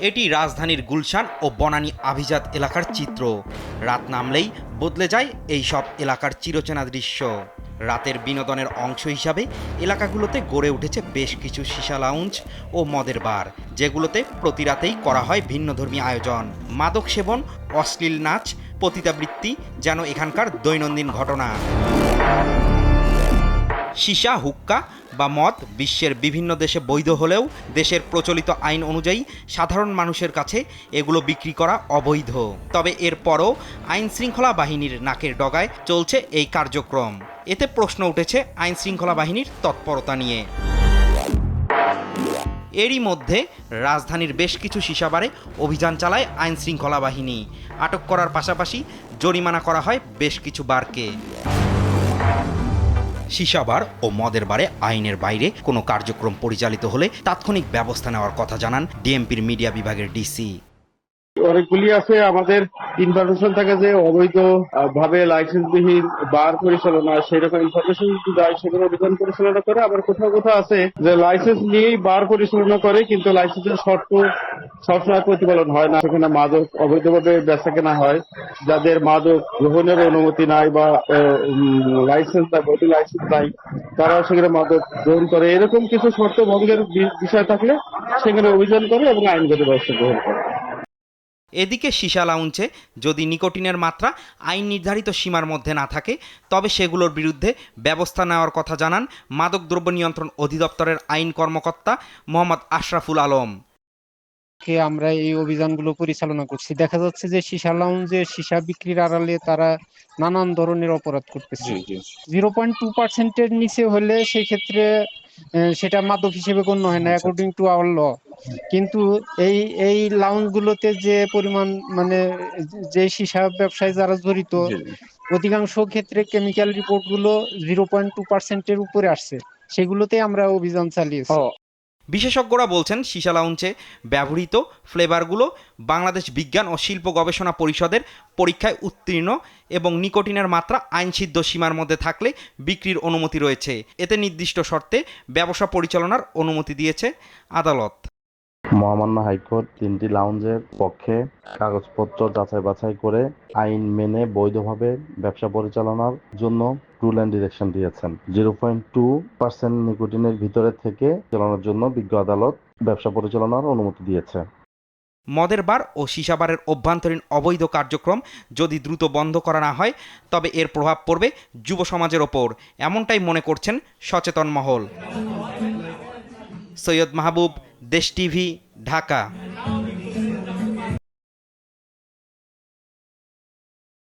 এটি রাজধানীর গুলশান ও বনানী আভিজাত এলাকার চিত্র। রাত নামলেই বদলে যায় এই সব এলাকার চিরচেনা দৃশ্য। রাতের বিনোদনের অংশ হিসাবে এলাকাগুলোতে গড়ে উঠেছে বেশ কিছু সিসা লাউঞ্জ ও মদের বার, যেগুলোতে প্রতি রাতেই করা হয় ভিন্নধর্মী আয়োজন। মাদক সেবন, অশ্লীল নাচ, পতিতাবৃত্তি যেন এখানকার দৈনন্দিন ঘটনা। সিসা, হুক্কা বা মদ বিশ্বের বিভিন্ন দেশে বৈধ হলেও দেশের প্রচলিত আইন অনুযায়ী সাধারণ মানুষের কাছে এগুলো বিক্রি করা অবৈধ। তবে এরপরও আইন শৃঙ্খলা বাহিনীর নাকের ডগায় চলছে এই কার্যক্রম। এতে প্রশ্ন উঠেছে আইন শৃঙ্খলা বাহিনীর তৎপরতা নিয়ে। এরই মধ্যে রাজধানীর বেশ কিছু সিসাবারে অভিযান চালায় আইন শৃঙ্খলা বাহিনী। আটক করার পাশাপাশি জরিমানা করা হয় বেশ কিছু বারকে। সিসাবার ও মদের বারে আইনের বাইরে কোনো কার্যক্রম পরিচালিত হলে তাৎক্ষণিক ব্যবস্থা নেওয়ার কথা জানান ডিএমপির মিডিয়া বিভাগের ডিসি। অনেকগুলি আছে আমাদের ইনফরমেশন থাকে যে অবৈধ ভাবে লাইসেন্সবিহীন বার পরিচালনা, সেরকম ইনফরমেশন দেয়, সেগুলো অভিযান পরিচালনা করে। আবার কোথাও কোথাও আছে যে লাইসেন্স নিয়েই বার পরিচালনা করে, কিন্তু লাইসেন্সের শর্ত সবসময় প্রতিপালন হয় না। সেখানে মাদক অবৈধভাবে বেচা কেনা হয়, যাদের মাদক গ্রহণের অনুমতি নাই বা লাইসেন্স নাই, বৈধ লাইসেন্স নাই, তারাও সেখানে মাদক গ্রহণ করে। এরকম কিছু শর্ত ভঙ্গের বিষয় থাকলে সেখানে অভিযান করে এবং আইনগত ব্যবস্থা গ্রহণ করে। এদিকে সিসা লাউঞ্জে যদি নিকোটিনের মাত্রা আইন নির্ধারিত সীমার মধ্যে না থাকে, তবে সেগুলোর বিরুদ্ধে ব্যবস্থা নেওয়ার কথা জানান মাদকদ্রব্য নিয়ন্ত্রণ অধিদপ্তরের আইন কর্মকর্তা মোহাম্মদ আশরাফুল আলম। আমরা এই অভিযানগুলো পরিচালনা করছি। দেখা যাচ্ছে যে সিসা লাউঞ্জে সিসা বিক্রির আড়ালে তারা নানান ধরনের অপরাধ করতেছে। 0.2% নিচে হলে সেই ক্ষেত্রে সেটা মাদক হিসেবে গণ্য হয় না অ্যাকর্ডিং টু আওয়ার ল। কিন্তু এই লাউঞ্জগুলোতে যে পরিমাণ, মানে যে সিসা ব্যবসায় যারা জড়িত, অধিকাংশ ক্ষেত্রে কেমিক্যাল রিপোর্টগুলো 0.2%-এর উপরে আসছে। সেগুলোতে আমরা অভিযান চালিয়েছি। বিশেষজ্ঞরা বলছেন সিসা লাউঞ্জে ব্যবহৃত ফ্লেভারগুলো বাংলাদেশ বিজ্ঞান ও শিল্প গবেষণা পরিষদের পরীক্ষায় উত্তীর্ণ এবং নিকোটিনের মাত্রা আইনসিদ্ধ সীমার মধ্যে থাকলে বিক্রির অনুমতি রয়েছে। এতে নির্দিষ্ট শর্তে ব্যবসা পরিচালনার অনুমতি দিয়েছে আদালত। মহামান্য হাইকোর্ট 3টি লাউঞ্জের পক্ষে কাগজপত্র যাচাই বাছাই করে আইন মেনে বৈধভাবে ব্যবসা পরিচালনার জন্য রুল অ্যান্ড ডিরেকশন দিয়েছেন। 0.2% নিকোটিনের ভিতরে থেকে চালানোর জন্য বিজ্ঞ আদালত ব্যবসা পরিচালনার অনুমতি দিয়েছে। মদের বার ও সিসাবারের অভ্যন্তরীণ অবৈধ কার্যক্রম যদি দ্রুত বন্ধ করা না হয়, তবে এর প্রভাব পড়বে যুব সমাজের ওপর, এমনটাই মনে করছেন সচেতন মহল। সৈয়দ মাহবুব, দেশ টিভি, ঢাকা।